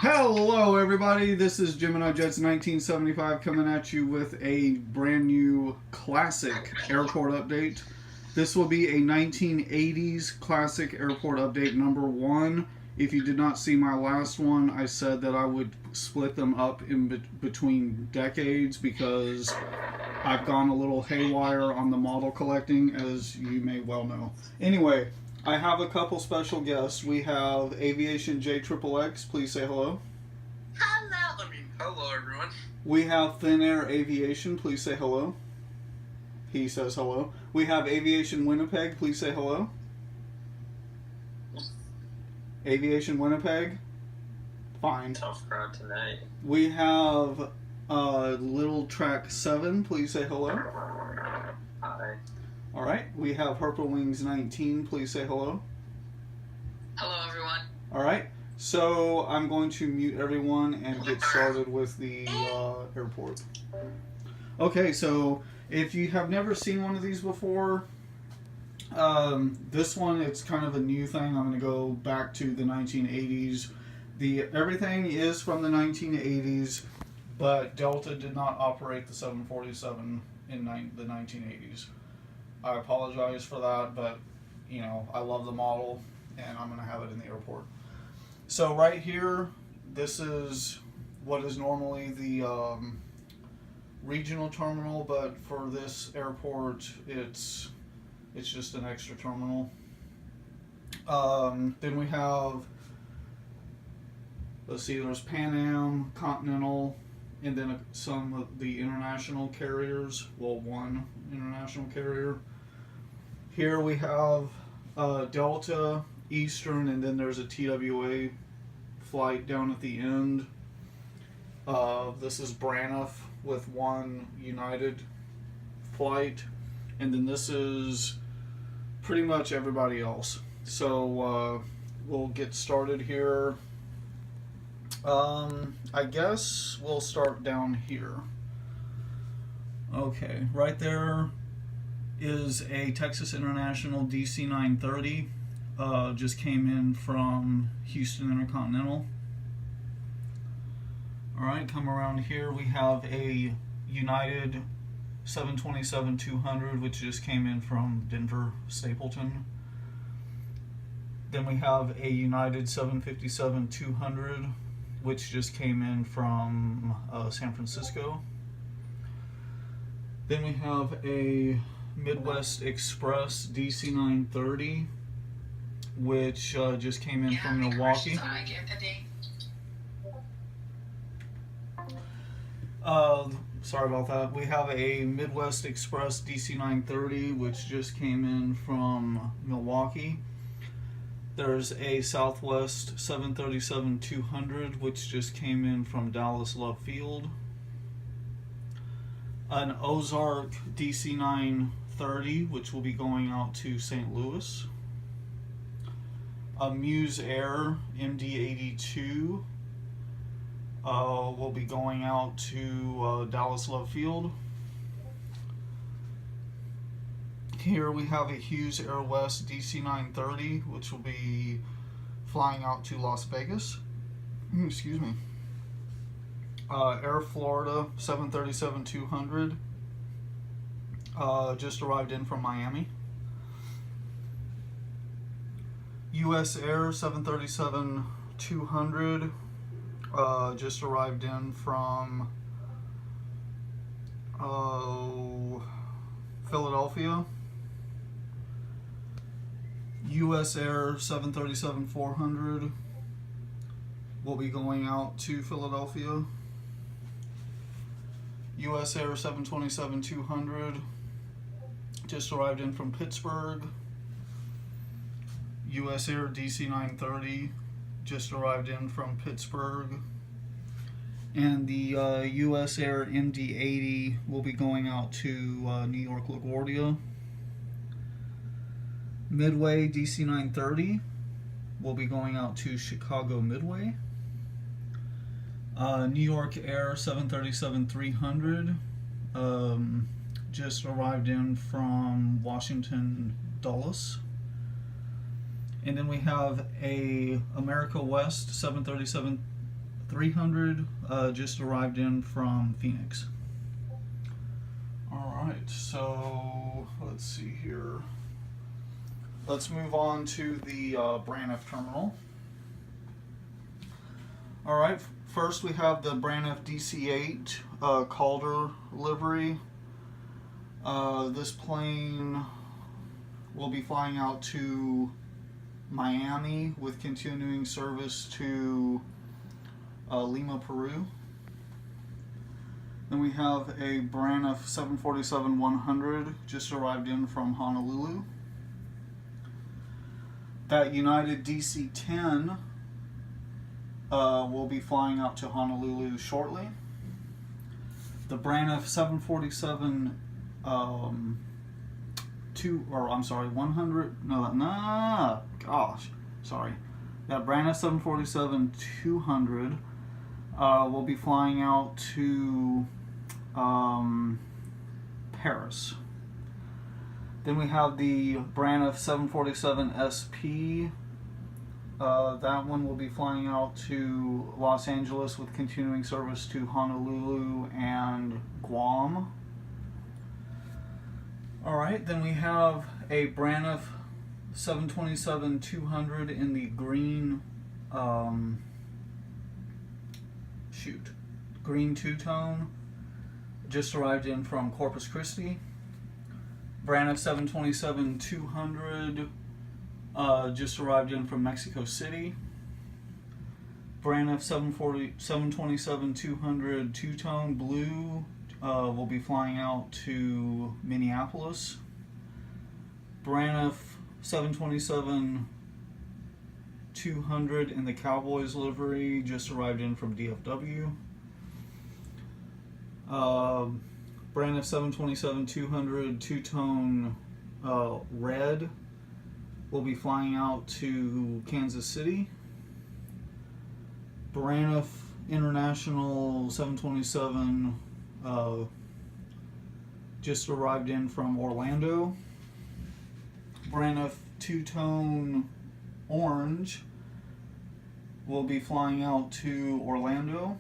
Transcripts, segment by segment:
Hello, everybody. This is Gemini Jets 1975 coming at you with a brand new classic airport update. This will be a 1980s classic airport update number one. If you did not see my last one, I said that I would split them up in between decades because I've gone a little haywire on the model collecting, as you may well know. Anyway, I have a couple special guests. We have Aviation JXXX. Please say hello. Hello, everyone. We have Thin Air Aviation. Please say hello. He says hello. We have Aviation Winnipeg. Please say hello. Aviation Winnipeg. Fine. Tough crowd tonight. We have Little Track 7. Please say hello. Hi. All right. We have Purple Wings 19. Please say hello. Hello, everyone. All right. So I'm going to mute everyone and get started with the airport. Okay. So if you have never seen one of these before, this one, it's kind of a new thing. I'm going to go back to the 1980s. Everything is from the 1980s, but Delta did not operate the 747 in the 1980s. I apologize for that, but you know, I love the model and I'm going to have it in the airport. So right here, this is what is normally the regional terminal, but for this airport, it's just an extra terminal. Then we have, let's see, there's Pan Am, Continental, and then some of the international carriers. Well, one international carrier. Here we have Delta, Eastern, and then there's a TWA flight down at the end. This is Braniff with one United flight, and then this is pretty much everybody else. So we'll get started here. I guess we'll start down here. Okay, right there is a Texas International DC 930. Just came in from Houston Intercontinental. Alright, come around here. We have a United 727-200, which just came in from Denver Stapleton. Then we have a United 757-200, which just came in from San Francisco. Then we have a Midwest Express DC 930, which just came in from Milwaukee. Sorry about that. We have a Midwest Express DC 930, which just came in from Milwaukee. There's a Southwest 737-200, which just came in from Dallas Love Field. An Ozark DC 930, which will be going out to St. Louis. A Muse Air MD-82 will be going out to Dallas Love Field. Here we have a Hughes Air West DC 930, which will be flying out to Las Vegas. Excuse me. Air Florida 737-200 just arrived in from Miami. US Air 737-200 just arrived in from Philadelphia. US Air 737-400 will be going out to Philadelphia. US Air 727-200 just arrived in from Pittsburgh. US Air DC 930 just arrived in from Pittsburgh. And the US Air MD-80 will be going out to New York LaGuardia. Midway DC 930 will be going out to Chicago Midway. New York Air 737-300 just arrived in from Washington Dulles. And then we have a America West 737 300 just arrived in from Phoenix. Alright, so let's see here. Let's move on to the Braniff terminal. Alright, first we have the Braniff DC-8 Calder livery. This plane will be flying out to Miami with continuing service to Lima, Peru. Then we have a Braniff 747-100 just arrived in from Honolulu. That United DC-10 will be flying out to Honolulu shortly. The Braniff 747 That Braniff 747-200 will be flying out to Paris. Then we have the Braniff 747 SP. That one will be flying out to Los Angeles with continuing service to Honolulu and Guam. Alright, then we have a Braniff 727-200 in the green, green two-tone, just arrived in from Corpus Christi. Braniff 727-200 just arrived in from Mexico City. Braniff 727-200 two-tone blue will be flying out to Minneapolis. Braniff 727-200 in the Cowboys livery just arrived in from DFW. Braniff 727-200 two-tone red will be flying out to Kansas City. Braniff International 727 just arrived in from Orlando. Braniff two-tone orange will be flying out to Orlando.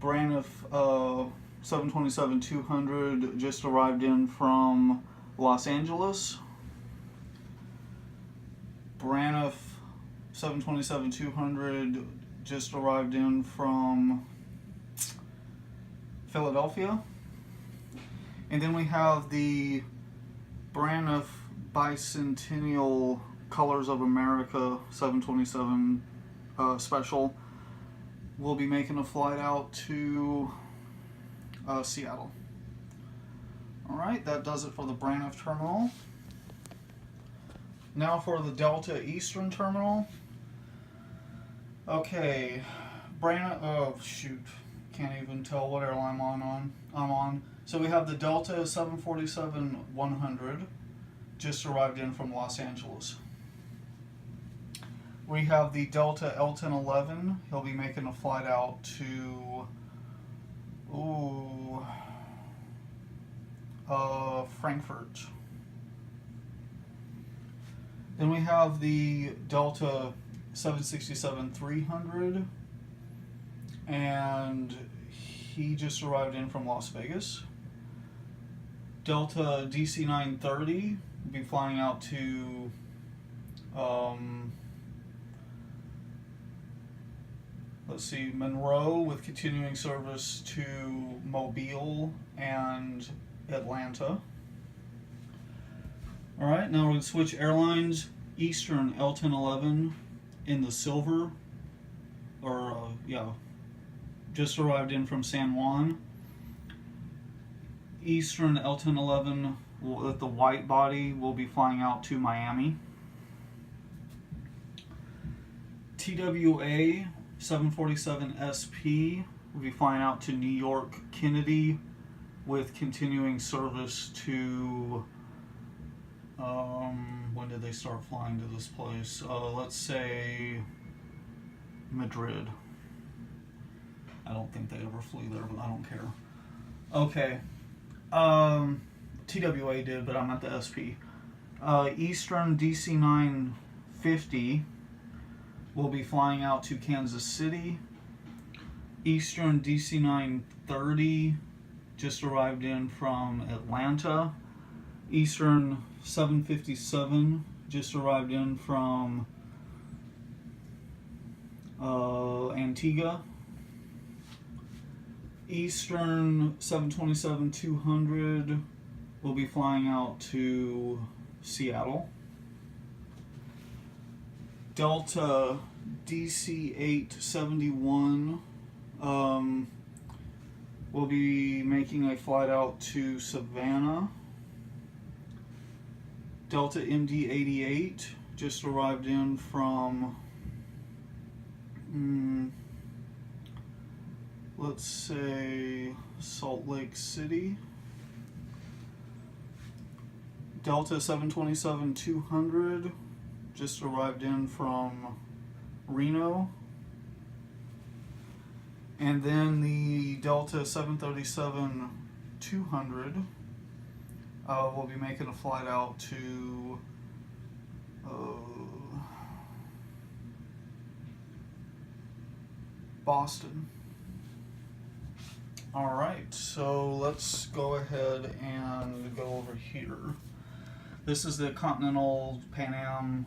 Braniff 727-200 just arrived in from Los Angeles. Braniff 727-200 just arrived in from Philadelphia. And then we have the Braniff Bicentennial Colors of America 727 special. We'll be making a flight out to Seattle. Alright, that does it for the Braniff terminal. Now for the Delta Eastern terminal. Okay, Braniff, can't even tell what airline I'm on. So we have the Delta 747-100 just arrived in from Los Angeles. We have the Delta L1011. He'll be making a flight out to Frankfurt. Then we have the Delta 767-300, and he just arrived in from Las Vegas. Delta DC-930 will be flying out to Monroe with continuing service to Mobile and Atlanta. Alright, now we're going to switch airlines. Eastern L1011 in the silver, just arrived in from San Juan. Eastern L1011 with the white body will be flying out to Miami. TWA 747 SP will be flying out to New York Kennedy with continuing service to when did they start flying to this place? Let's say Madrid. I don't think they ever flew there, but I don't care. Okay. TWA did, but I'm at the SP. Eastern DC-950 will be flying out to Kansas City. Eastern DC 930 just arrived in from Atlanta. Eastern 757 just arrived in from Antigua. Eastern 727-200 will be flying out to Seattle. Delta DC 871 will be making a flight out to Savannah. Delta MD 88 just arrived in from let's say Salt Lake City. Delta 727-200 just arrived in from Reno. And then the Delta 737-200 will be making a flight out to Boston. Alright, so let's go ahead and go over here. This is the Continental Pan Am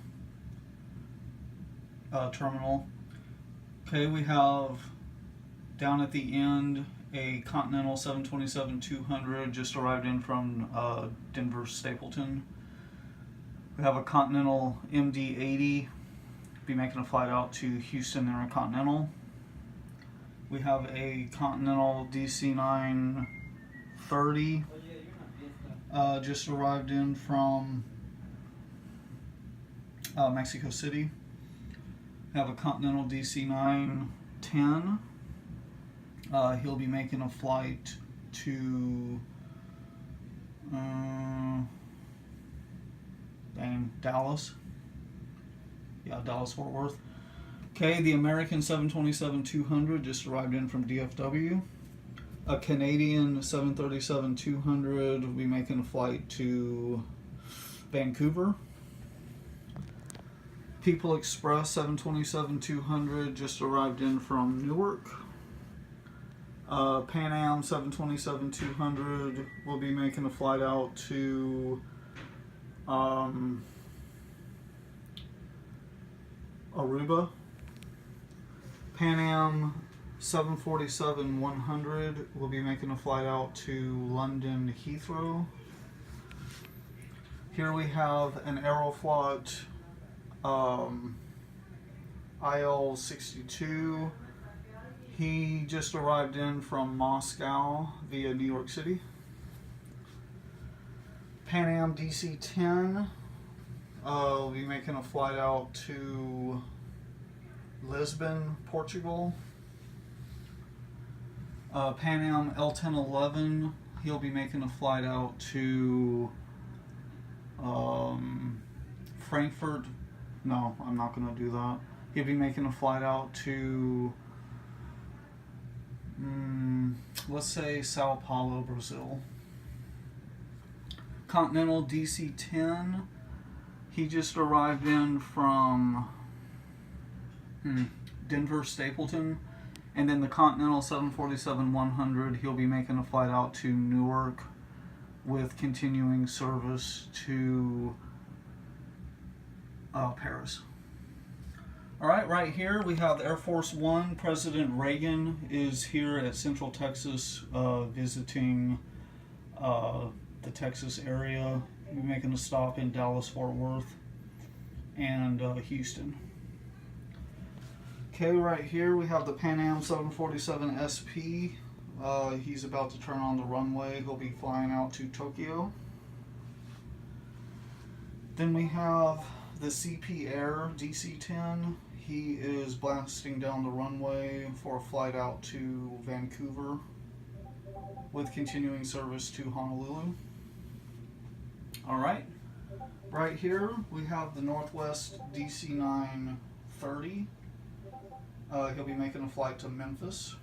terminal. Okay, we have down at the end a Continental 727-200 just arrived in from Denver Stapleton. We have a Continental MD-80 be making a flight out to Houston Intercontinental. We have a Continental DC-930 just arrived in from Mexico City. We have a Continental DC-910. He'll be making a flight to Dallas. Yeah, Dallas Fort Worth. Okay, the American 727-200 just arrived in from DFW. A Canadian 737-200 will be making a flight to Vancouver. People Express 727-200 just arrived in from Newark. Pan Am 727-200 will be making a flight out to Aruba. Pan Am 747-100 will be making a flight out to London Heathrow. Here we have an Aeroflot IL-62. He just arrived in from Moscow via New York City. Pan Am DC-10 will be making a flight out to Lisbon, Portugal. Pan Am L1011, he'll be making a flight out to Frankfurt. No, I'm not going to do that. He'll be making a flight out to let's say Sao Paulo, Brazil. Continental DC-10, he just arrived in from Denver Stapleton. And then the Continental 747-100, he'll be making a flight out to Newark with continuing service to Paris. Alright, right here we have Air Force One. President Reagan is here at Central Texas visiting the Texas area. We're making a stop in Dallas, Fort Worth, and Houston. Okay, right here we have the Pan Am 747 SP. He's about to turn on the runway. He'll be flying out to Tokyo. Then we have the CP Air DC-10. He is blasting down the runway for a flight out to Vancouver with continuing service to Honolulu. Alright, right here we have the Northwest DC-930. He'll be making a flight to Memphis.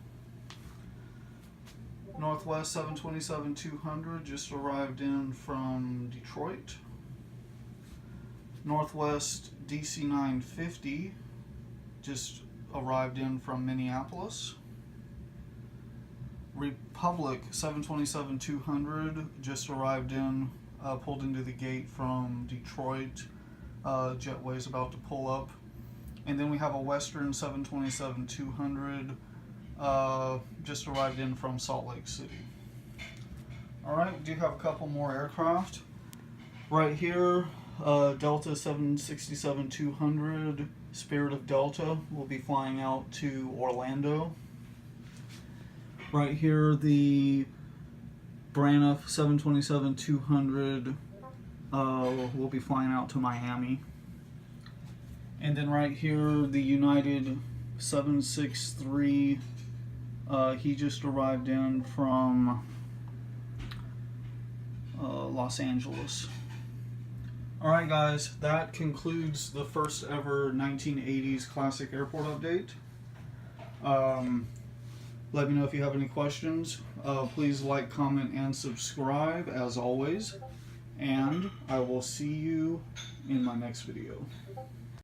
Northwest 727-200 just arrived in from Detroit. Northwest DC-950 just arrived in from Minneapolis. Republic 727-200 just arrived in, pulled into the gate from Detroit. Jetway's about to pull up. And then we have a Western 727-200 just arrived in from Salt Lake City. Alright, we do have a couple more aircraft. Right here, Delta 767-200, Spirit of Delta, will be flying out to Orlando. Right here, the Braniff 727-200 will be flying out to Miami. And then right here, the United 763, he just arrived in from Los Angeles. Alright guys, that concludes the first ever 1980s classic airport update. Let me know if you have any questions. Please like, comment, and subscribe as always. And I will see you in my next video.